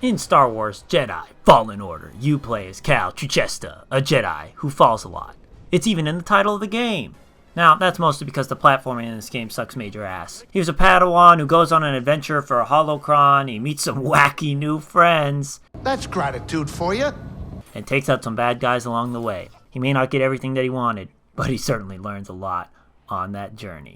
In Star Wars Jedi Fallen Order, you play as Cal Trichesta, a Jedi who falls a lot. It's even in the title of the game. Now, that's mostly because the platforming in this game sucks major ass. He was a Padawan who goes on an adventure for a holocron, he meets some wacky new friends. That's gratitude for you. And takes out some bad guys along the way. He may not get everything that he wanted, but he certainly learns a lot on that journey.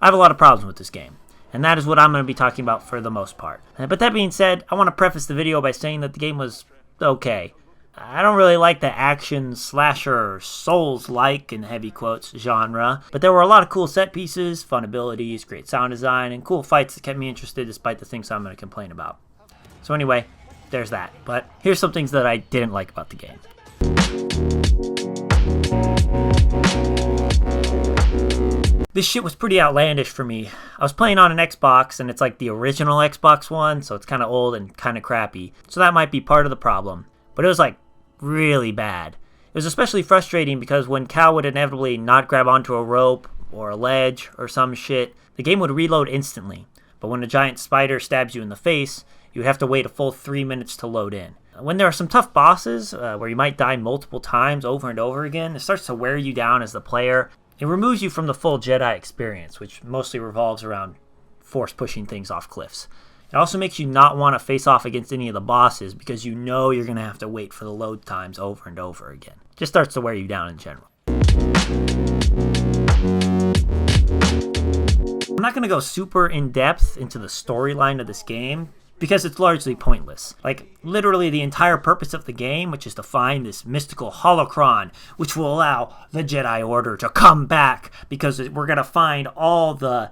I have a lot of problems with this game, and that is what I'm going to be talking about for the most part. But that being said, I want to preface the video by saying that the game was okay. I don't really like the action slasher Souls-like, in heavy quotes, genre, but there were a lot of cool set pieces, fun abilities, great sound design, and cool fights that kept me interested despite the things I'm going to complain about. So anyway, there's that. But here's some things that I didn't like about the game. This shit was pretty outlandish for me. I was playing on an Xbox, and it's like the original Xbox One, so it's kind of old and kind of crappy. So that might be part of the problem. But it was like really bad. It was especially frustrating because when Cal would inevitably not grab onto a rope or a ledge or some shit, the game would reload instantly. But when a giant spider stabs you in the face, you have to wait a full 3 minutes to load in. When there are some tough bosses, where you might die multiple times over and over again, it starts to wear you down as the player. It removes you from the full Jedi experience, which mostly revolves around force pushing things off cliffs. It also makes you not want to face off against any of the bosses because you know you're going to have to wait for the load times over and over again. It just starts to wear you down in general. I'm not going to go super in depth into the storyline of this game because it's largely pointless. Like, literally the entire purpose of the game, which is to find this mystical holocron, which will allow the Jedi Order to come back because we're going to find all the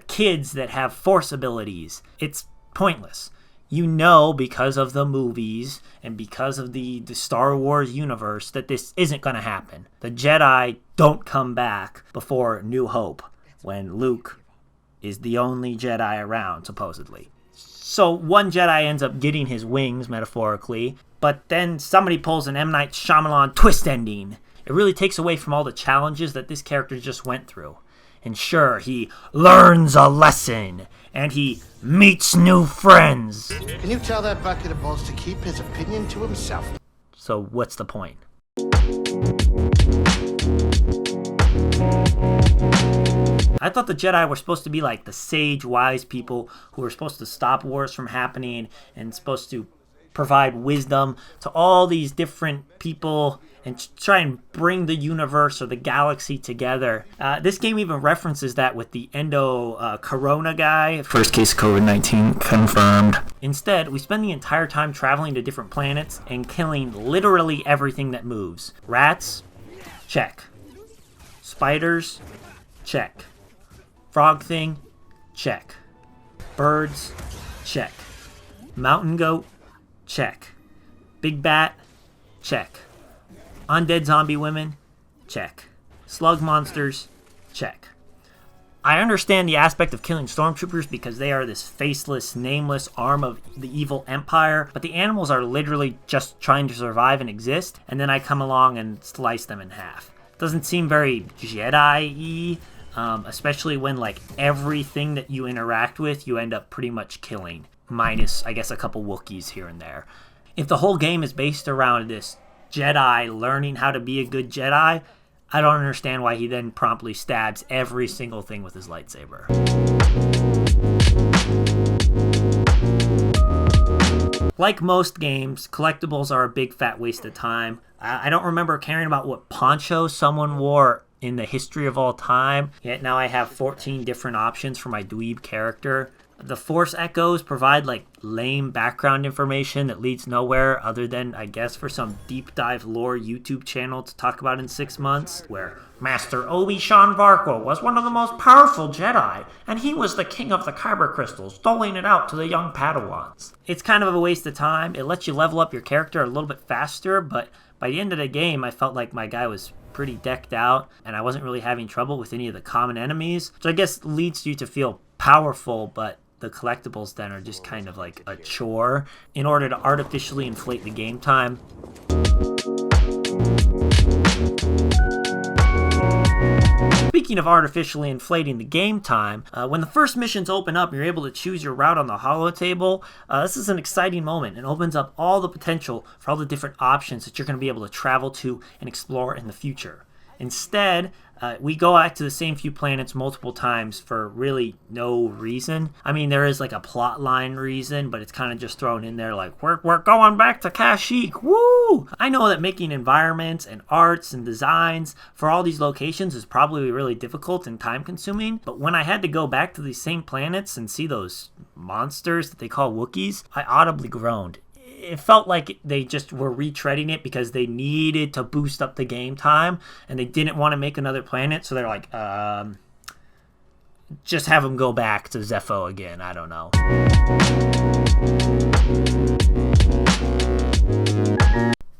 kids that have force abilities. It's pointless. You know, because of the movies and because of the Star Wars universe, that this isn't going to happen. The Jedi don't come back before New Hope, when Luke is the only Jedi around, supposedly. So one Jedi ends up getting his wings, metaphorically, but then somebody pulls an M. Night Shyamalan twist ending. It really takes away from all the challenges that this character just went through. And sure, he learns a lesson, and he meets new friends. Can you tell that bucket of balls to keep his opinion to himself? So what's the point? I thought the Jedi were supposed to be like the sage, wise people who were supposed to stop wars from happening and supposed to provide wisdom to all these different people and try and bring the universe or the galaxy together. This game even references that with the Corona guy. First case of COVID-19 confirmed. Instead, we spend the entire time traveling to different planets and killing literally everything that moves. Rats? Check. Spiders? Check. Frog thing? Check. Birds? Check. Mountain goat? Check. Big bat? Check. Undead zombie women? Check. Slug monsters? Check. I understand the aspect of killing stormtroopers because they are this faceless, nameless arm of the evil empire, but the animals are literally just trying to survive and exist, and then I come along and slice them in half. Doesn't seem very Jedi-y, especially when like everything that you interact with you end up pretty much killing, minus I guess a couple Wookiees here and there. If the whole game is based around this Jedi learning how to be a good Jedi, I don't understand why he then promptly stabs every single thing with his lightsaber. Like most games, collectibles are a big fat waste of time. I don't remember caring about what poncho someone wore in the history of all time, yet now I have 14 different options for my dweeb character. The Force Echoes provide like lame background information that leads nowhere other than, I guess, for some deep dive lore YouTube channel to talk about in 6 months, where Master Obi-Wan Varko was one of the most powerful Jedi, and he was the king of the kyber crystals, doling it out to the young Padawans. It's kind of a waste of time. It lets you level up your character a little bit faster, but by the end of the game, I felt like my guy was pretty decked out, and I wasn't really having trouble with any of the common enemies, which I guess leads you to feel powerful, but the collectibles then are just kind of like a chore in order to artificially inflate the game time. Speaking of artificially inflating the game time, when the first missions open up and you're able to choose your route on the holo table, this is an exciting moment and opens up all the potential for all the different options that you're going to be able to travel to and explore in the future. Instead, we go back to the same few planets multiple times for really no reason. I mean, there is like a plot line reason, but it's kind of just thrown in there like, we're going back to Kashyyyk, woo! I know that making environments and arts and designs for all these locations is probably really difficult and time consuming, but when I had to go back to these same planets and see those monsters that they call Wookiees, I audibly groaned. It felt like they just were retreading it because they needed to boost up the game time and they didn't want to make another planet. So they're like, just have them go back to Zepho again. I don't know.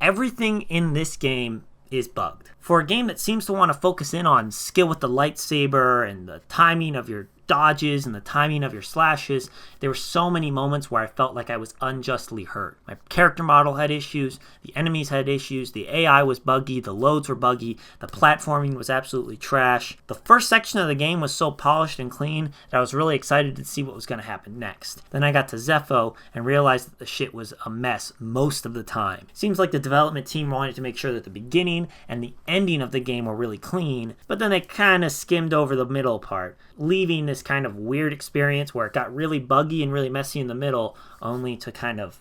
Everything in this game is bugged. For a game that seems to want to focus in on skill with the lightsaber and the timing of your dodges and the timing of your slashes, there were so many moments where I felt like I was unjustly hurt. My character model had issues, the enemies had issues, the AI was buggy, the loads were buggy, the platforming was absolutely trash. The first section of the game was so polished and clean that I was really excited to see what was going to happen next. Then I got to Zepho and realized that the shit was a mess most of the time. Seems like the development team wanted to make sure that the beginning and the ending of the game were really clean, but then they kind of skimmed over the middle part, leaving this kind of weird experience where it got really buggy and really messy in the middle, only to kind of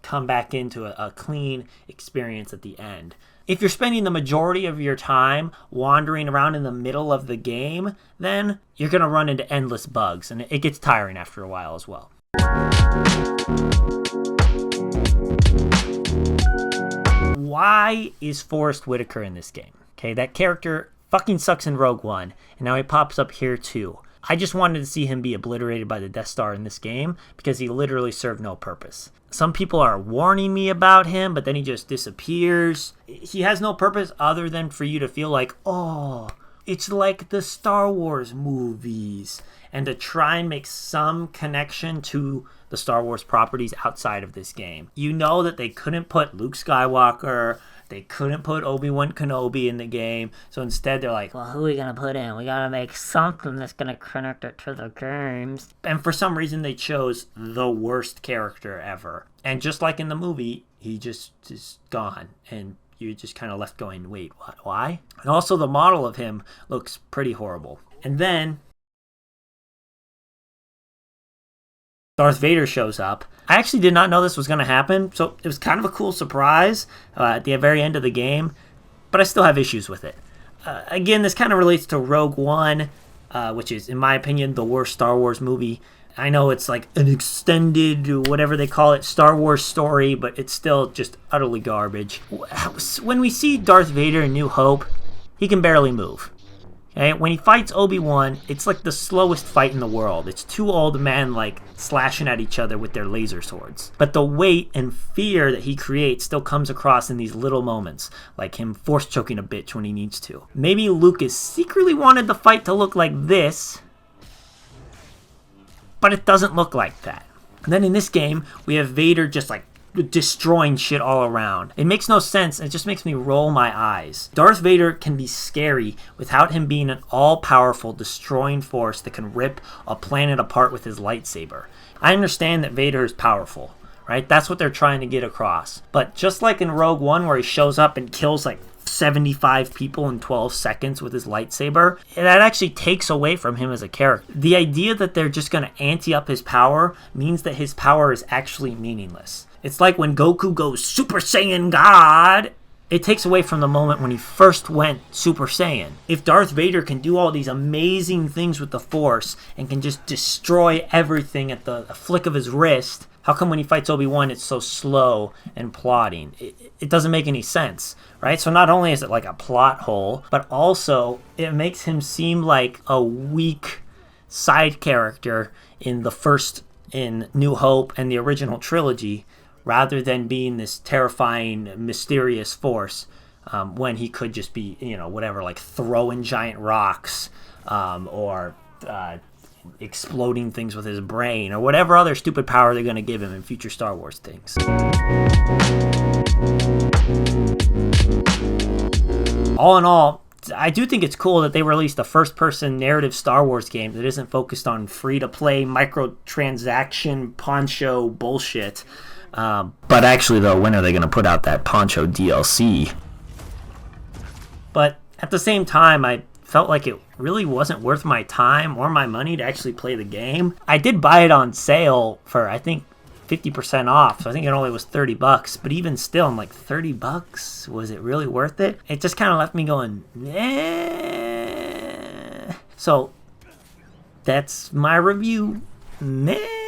come back into a clean experience at the end. If you're spending the majority of your time wandering around in the middle of the game, then you're going to run into endless bugs, and it gets tiring after a while as well. Why is Forrest Whitaker in this game? Okay, that character fucking sucks in Rogue One, and now he pops up here too. I just wanted to see him be obliterated by the Death Star in this game because he literally served no purpose. Some people are warning me about him, but then he just disappears. He has no purpose other than for you to feel like, oh, it's like the Star Wars movies, and to try and make some connection to the Star Wars properties outside of this game. You know that they couldn't put Luke Skywalker, they couldn't put Obi-Wan Kenobi in the game, so instead they're like, well, who are we gonna put in? We gotta make something that's gonna connect it to the games. And for some reason they chose the worst character ever. And just like in the movie, he just is gone, and you're just kind of left going, wait, what? Why? And also the model of him looks pretty horrible. And then Darth Vader shows up. I actually did not know this was going to happen, so it was kind of a cool surprise at the very end of the game, but I still have issues with it. Again, this kind of relates to Rogue One, which is, in my opinion, the worst Star Wars movie. I know it's like an extended, whatever they call it, Star Wars story, but it's still just utterly garbage. When we see Darth Vader in New Hope, he can barely move. Okay? When he fights Obi-Wan, it's like the slowest fight in the world. It's two old men like slashing at each other with their laser swords. But the weight and fear that he creates still comes across in these little moments, like him force choking a bitch when he needs to. Maybe Lucas secretly wanted the fight to look like this, but it doesn't look like that. And then in this game, we have Vader just like destroying shit all around. It makes no sense. It just makes me roll my eyes. Darth Vader can be scary without him being an all-powerful destroying force that can rip a planet apart with his lightsaber. I understand that Vader is powerful, right? That's what they're trying to get across. But just like in Rogue One, where he shows up and kills like 75 people in 12 seconds with his lightsaber, that actually takes away from him as a character. The idea that they're just going to ante up his power means that his power is actually meaningless. It's like when Goku goes Super Saiyan God. It takes away from the moment when he first went Super Saiyan. If Darth Vader can do all these amazing things with the Force and can just destroy everything at the flick of his wrist, how come when he fights Obi-Wan it's so slow and plodding? It doesn't make any sense, right? So not only is it like a plot hole, but also it makes him seem like a weak side character in New Hope and the original trilogy, rather than being this terrifying, mysterious force, when he could just be, whatever, like throwing giant rocks, or exploding things with his brain, or whatever other stupid power they're going to give him in future Star Wars things. All in all, I do think it's cool that they released a first-person narrative Star Wars game that isn't focused on free-to-play microtransaction poncho bullshit. But actually, though, when are they going to put out that Poncho DLC? But at the same time, I felt like it really wasn't worth my time or my money to actually play the game. I did buy it on sale for, I think, 50% off, so I think it only was $30. But even still, I'm like, $30? Was it really worth it? It just kind of left me going, eh. So that's my review. Meh.